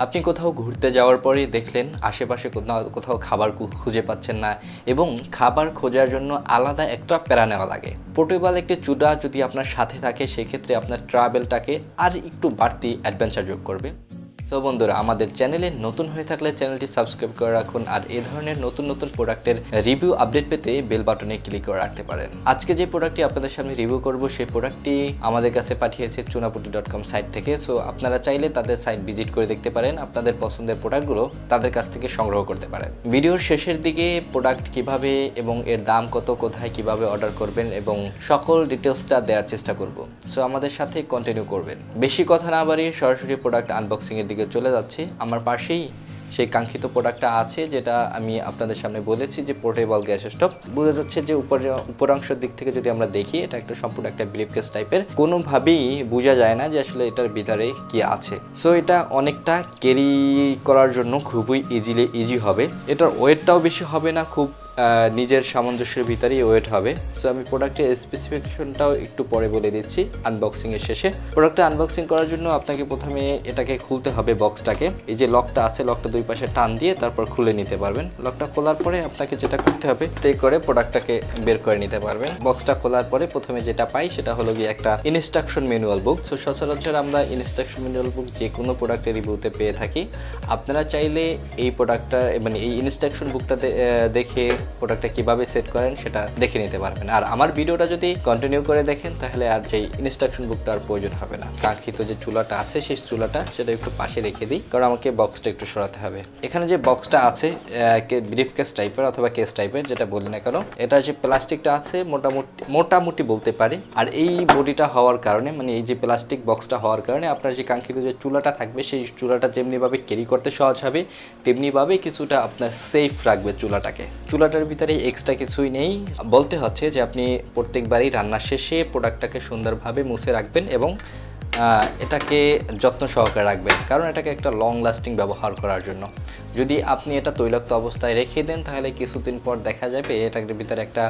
আপনি কোথাও ঘুরতে যাওয়ার পরেই দেখলেন আশেপাশে কোথাও কোথাও খাবার খুঁজে পাচ্ছেন না এবং খাবার খোঁজার জন্য আলাদা একটা প্যারা নেওয়া লাগে। পোর্টেবল একটি চুলা যদি আপনার সাথে থাকে সেক্ষেত্রে আপনার ট্রাভেলটাকে আর একটু বাড়তি অ্যাডভেঞ্চার যোগ করবে। সো বন্ধুরা, আমাদের চ্যানেলে নতুন হয়ে থাকলে চ্যানেলটি সাবস্ক্রাইব করে রাখুন আর এই ধরনের নতুন নতুন প্রোডাক্টের রিভিউ আপডেট পেতে বেল বাটনে ক্লিক করে রাখতে পারেন। আজকে যে প্রোডাক্টটি আপনাদের সামনে রিভিউ করব সেই প্রোডাক্টটি আমাদের কাছে পাঠিয়েছে chunaputty.com সাইট থেকে। সো আপনারা চাইলে তাদের সাইট ভিজিট করে দেখতে পারেন, আপনাদের পছন্দের প্রোডাক্টগুলো তাদের কাছ থেকে সংগ্রহ করতে পারেন। ভিডিওর শেষের দিকে প্রোডাক্ট কিভাবে এবং এর দাম কত, কোথায় কিভাবে অর্ডার করবেন এবং সকল ডিটেলসটা দেওয়ার চেষ্টা করব। সো আমাদের সাথে কন্টিনিউ করবেন। বেশি কথা না বাড়িয়ে সরাসরি প্রোডাক্ট আনবক্সিং এর দিকে চলে যাচ্ছে। আমার পাশেই সেই কাঙ্ক্ষিত প্রোডাক্টটা আছে যেটা আমি আপনাদের সামনে বলেছি যে পোর্টেবল গ্যাস স্টোভ। বোঝা যাচ্ছে যে উপরাংশের দিক থেকে যদি আমরা দেখি এটা একটা সম্পূর্ণ একটা ব্রিফকেস টাইপের, কোনোভাবেই বোঝা যায় না যে আসলে এটার ভিতরে কি আছে। সো এটা অনেকটা ক্যারি করার জন্য খুবই ইজি হবে। এটার ওয়েটটাও বেশি হবে না, খুব নিজের সামঞ্জস্যের ভিতরেই ওয়েট হবে। সো আমি প্রোডাক্টের স্পেসিফিকেশনটাও একটু পরে বলে দিচ্ছি আনবক্সিংয়ের শেষে। প্রোডাক্টটা আনবক্সিং করার জন্য আপনাকে প্রথমে এটাকে খুলতে হবে, বক্সটাকে। এই যে লকটা আছে, লকটা দুই পাশে টান দিয়ে তারপর খুলে নিতে পারবেন। লকটা খোলার পরে আপনাকে যেটা করতে হবে তাই করে প্রোডাক্টটাকে বের করে নিতে পারবেন। বক্সটা খোলার পরে প্রথমে যেটা পাই সেটা হলো গিয়ে একটা ইনস্ট্রাকশন ম্যানুয়াল বুক। সো সচরাচর আমরা ইনস্ট্রাকশন ম্যানুয়াল বুক যে কোনো প্রোডাক্টের রিভিউতে পেয়ে থাকি। আপনারা চাইলে এই প্রোডাক্টটা মানে এই ইনস্ট্রাকশন বুকটা দেখে প্রোডাক্টটা কিভাবে সেট করেন সেটা দেখে নিতে পারবেন। আর আমার ভিডিওটা যদি কন্টিনিউ করে দেখেন তাহলে আর সেই ইনস্ট্রাকশন বুকটা আর প্রয়োজন হবে না। কাঙ্ক্ষিত যে চুলাটা আছে সেই চুলাটা সেটা একটু পাশে রেখে দিই, কারণ আমাকে বক্সটা একটু সরাতে হবে। এখানে যে বক্সটা আছে ব্রিফ কেস টাইপের অথবা কেস টাইপের, যেটা বলি না কেন, এটার যে প্লাস্টিকটা আছে মোটামুটি বলতে পারি। আর এই বডিটা হওয়ার কারণে, মানে এই যে প্লাস্টিক বক্সটা হওয়ার কারণে আপনার যে কাঙ্ক্ষিত যে চুলাটা থাকবে সেই চুলাটা যেমনিভাবে ক্যারি করতে সহজ হবে তেমনিভাবে কিছুটা আপনার সেফ রাখবে চুলাটাকে। চুলাটার ভিতরে এক্সট্রা কিছুই নেই, বলতে হচ্ছে যে আপনি প্রত্যেকবারই রান্না শেষে প্রোডাক্টটাকে সুন্দরভাবে মুছে রাখবেন এবং এটাকে যত্ন সহকারে রাখবেন, কারণ এটাকে একটা লং লাস্টিং ব্যবহার করার জন্য। যদি আপনি এটা তৈলাক্ত অবস্থায় রেখে দেন তাহলে কিছুদিন পর দেখা যাবে এটার ভিতরে একটা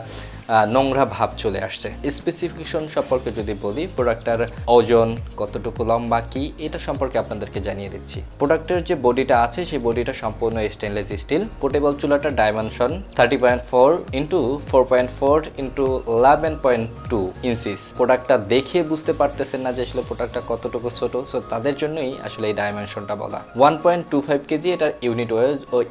নোংরা ভাব চলে আসছে। স্পেসিফিকেশন সম্পর্কে যদি বলি, প্রোডাক্টটার ওজন কতটুকু, লম্বা কি, এটা সম্পর্কে আপনাদেরকে জানিয়ে দিচ্ছি। প্রোডাক্টের যে বডিটা আছে সেই বডিটা সম্পূর্ণ স্টেনলেস স্টিল। পোর্টেবল চুলাটার ডাইমেনশন 30.4 ইন্টু 4.4 ইন্টু 11.2 ইঞ্চিস। প্রোডাক্টটা দেখে বুঝতে পারতেছেন না যে আসলে প্রোডাক্টটা কতটুকু ছোট, সো তাদের জন্যই আসলে এই ডাইমেনশনটা বলা। 1.25 কেজি এটার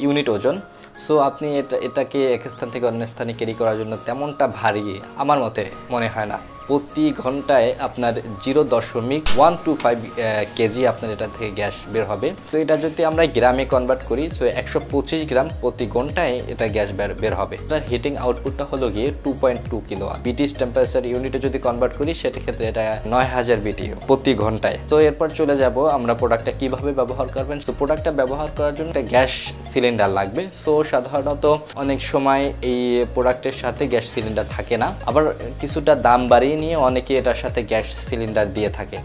ইউনিট ওজন। সো আপনি এটাকে এক স্থান থেকে অন্য স্থানে ক্যারি করার জন্য তেমনটা ভারী আমার মতে মনে হয় না। প্রতি ঘন্টায় আপনার 0.125 কেজি আপনার এটা থেকে গ্যাস বের হবে। তো এটা যদি আমরা গ্রামে কনভার্ট করি, তো 125 গ্রাম প্রতি ঘন্টায় এটা গ্যাস বের হবে। এটার হিটিং আউটপুটটা হলো গিয়ে 2.2 কিলোওয়াট। ব্রিটিশ টেম্পারেচার ইউনিটে যদি কনভার্ট করি সেটা ক্ষেত্রে এটা 9000 বিটিইউ প্রতি ঘন্টায়। তো এরপর চলে যাব আমরা প্রোডাক্টটা কিভাবে ব্যবহার করবেন। তো প্রোডাক্টটা ব্যবহার করার জন্য একটা গ্যাস সিলিন্ডার লাগবে। সো সাধারণত অনেক সময় এই প্রোডাক্টের সাথে গ্যাস সিলিন্ডার থাকে না, আবার কিছুটা দাম বাড়িয়ে নিয়ে অনেকে এটার সাথে গ্যাস সিলিন্ডার দিয়ে থাকে।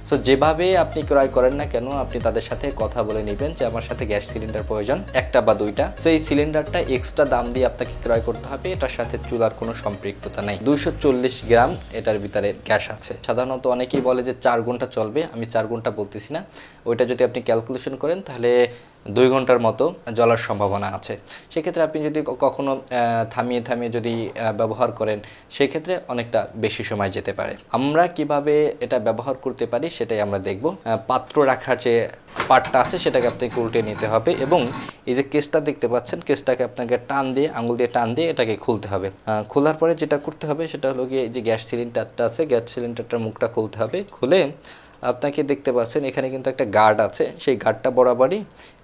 সো যেভাবে আপনি ক্রয় করেন না কেন, আপনি তাদের সাথে কথা বলে নেবেন যে আমার সাথে গ্যাস সিলিন্ডার প্রয়োজন, একটা বা দুইটা। সো এই সিলিন্ডারটা এক্সট্রা দাম দিয়ে আপনাকে ক্রয় করতে হবে। এটার সাথে চুলার কোনো সম্পৃক্ততা নেই। 240 গ্রাম এটার ভিতরে গ্যাস আছে। সাধারণত অনেকেই বলে যে 4 ঘন্টা চলবে, আমি 4 ঘন্টা বলতেছি না। ওইটা যদি আপনি ক্যালকুলেশন করেন তাহলে 2 ঘন্টার মতো জ্বলার সম্ভাবনা আছে। সেক্ষেত্রে আপনি যদি কখনো থামিয়ে যদি ব্যবহার করেন সেক্ষেত্রে অনেকটা বেশি সময় যেতে পারে। আমরা কিভাবে এটা ব্যবহার করতে পারি সেটাই আমরা দেখব। পাত্র রাখার যে পার্টটা আছে সেটাকে আপনাকে উল্টে নিতে হবে এবং এই যে কেসটা দেখতে পাচ্ছেন, কেসটাকে আপনাকে টান দিয়ে, আঙুল দিয়ে টান দিয়ে এটাকে খুলতে হবে। খোলার পরে যেটা করতে হবে সেটা হলো গিয়ে এই যে গ্যাস সিলিন্ডারটা আছে, গ্যাস সিলিন্ডারটার মুখটা খুলতে হবে। খুলে আপনাকে দেখতে পাচ্ছেন এখানে কিন্তু একটা গার্ড আছে, সেই গার্ডটা বরাবরই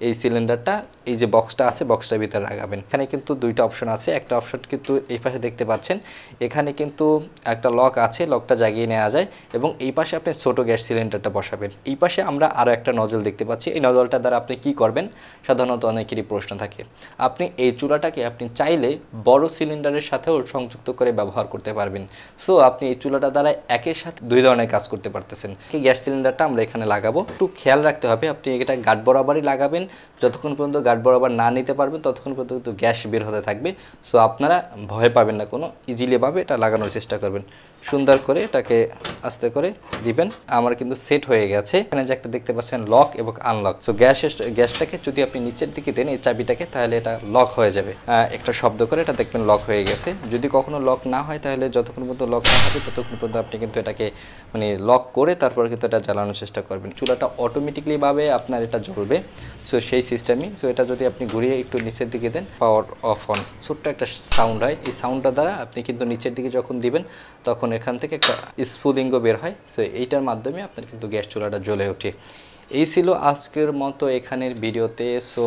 এই সিলিন্ডারটা, এই যে বক্সটা আছে বক্সটার ভিতরে লাগাবেন। এখানে কিন্তু দুইটা অপশন আছে। একটা অপশন কিন্তু এই পাশে দেখতে পাচ্ছেন, এখানে কিন্তু একটা লক আছে, লকটা জাগিয়ে নেওয়া যায় এবং এই পাশে আপনি ছোট গ্যাস সিলিন্ডারটা বসাবেন। এই পাশে আমরা আরও একটা নজল দেখতে পাচ্ছি। এই নজলটা দ্বারা আপনি কি করবেন সাধারণত অনেকেরই প্রশ্ন থাকে। আপনি এই চুলাটাকে আপনি চাইলে বড় সিলিন্ডারের সাথেও সংযুক্ত করে ব্যবহার করতে পারবেন। সো আপনি এই চুলাটা দ্বারা একের সাথে দুই ধরনের কাজ করতে পারতেছেন। গ্যাস সিলিন্ডারটা আমরা এখানে লাগাবো, একটু খেয়াল রাখতে হবে আপনি এটা গার্ড বরাবরই লাগাবেন। যতক্ষণ পর্যন্ত গার্ড বরাবর না নিতে পারবেন ততক্ষণ পর্যন্ত কিন্তু গ্যাস বের হতে থাকবে। সো আপনারা ভয় পাবেন না কোনো, ইজিলি ভাবে এটা লাগানোর চেষ্টা করবেন। সুন্দর করে এটাকে আস্তে করে দিবেন। আমার কিন্তু সেট হয়ে গেছে। এখানে যে একটা দেখতে পাচ্ছেন লক এবং আনলক, সো গ্যাসটাকে যদি আপনি নিচের দিকে দেন এই চাবিটাকে, তাহলে এটা লক হয়ে যাবে। একটা শব্দ করে এটা দেখবেন লক হয়ে গেছে। যদি কখনো লক না হয় তাহলে যতক্ষণ পর্যন্ত লক না হবে ততক্ষণ পর্যন্ত আপনি কিন্তু এটাকে মানে লক করে তারপর কিন্তু এটা জ্বালানোর চেষ্টা করবেন। চুলাটা অটোমেটিকলিভাবে আপনার এটা জ্বলবে, সো সেই সিস্টেমই। সো এটা যদি আপনি ঘুরিয়ে একটু নিচের দিকে দেন, পাওয়ার অফ অন ছোট্ট একটা সাউন্ড হয়, এই সাউন্ডটা দ্বারা আপনি কিন্তু নিচের দিকে যখন দিবেন তখন এখান থেকে একটা স্ফুলিঙ্গ বের হয়। সো এইটার মাধ্যমে আপনার কিন্তু গ্যাস চুলাটা জ্বলে ওঠে। এই ছিল আজকের মতো এখানের ভিডিওতে। সো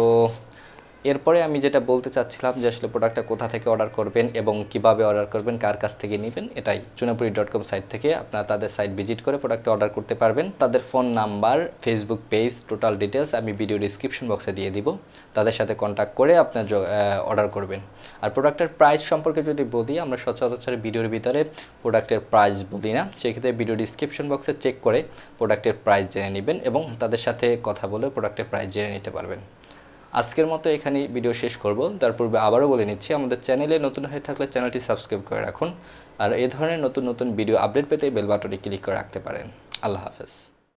এরপরে আমি যেটা বলতে চাচ্ছিলাম যে আসলে প্রোডাক্টটা কোথা থেকে অর্ডার করবেন এবং কিভাবে অর্ডার করবেন, কার কাছ থেকে নেবেন, এটাই chunapuri.com সাইট থেকে আপনারা তাদের সাইট ভিজিট করে প্রোডাক্টটা অর্ডার করতে পারবেন। তাদের phone number, Facebook page, total details আমি ভিডিও ডিসক্রিপশন বক্সে দিয়ে দিব। তাদের সাথে কন্ট্যাক্ট করে আপনার অর্ডার করবেন। আর প্রোডাক্টের প্রাইস সম্পর্কে যদি বলি, আমরা সচরাচর ভিডিওর ভিতরে প্রোডাক্টের প্রাইস বলি না, সেক্ষেত্রে ভিডিও ডিসক্রিপশন বক্সে চেক করে প্রোডাক্টের প্রাইস জেনে নেবেন এবং তাদের সাথে কথা বলে প্রোডাক্টের প্রাইস জেনে নিতে পারবেন। আজকের মতো এখানেই ভিডিও শেষ করব। তার পূর্বে আবারও বলে নিচ্ছি, আমাদের চ্যানেলে নতুন হয়ে থাকলে চ্যানেলটি সাবস্ক্রাইব করে রাখুন। আর এই ধরনের নতুন নতুন ভিডিও আপডেট পেতে বেল বাটনে ক্লিক করে রাখতে পারেন। আল্লাহ হাফেজ।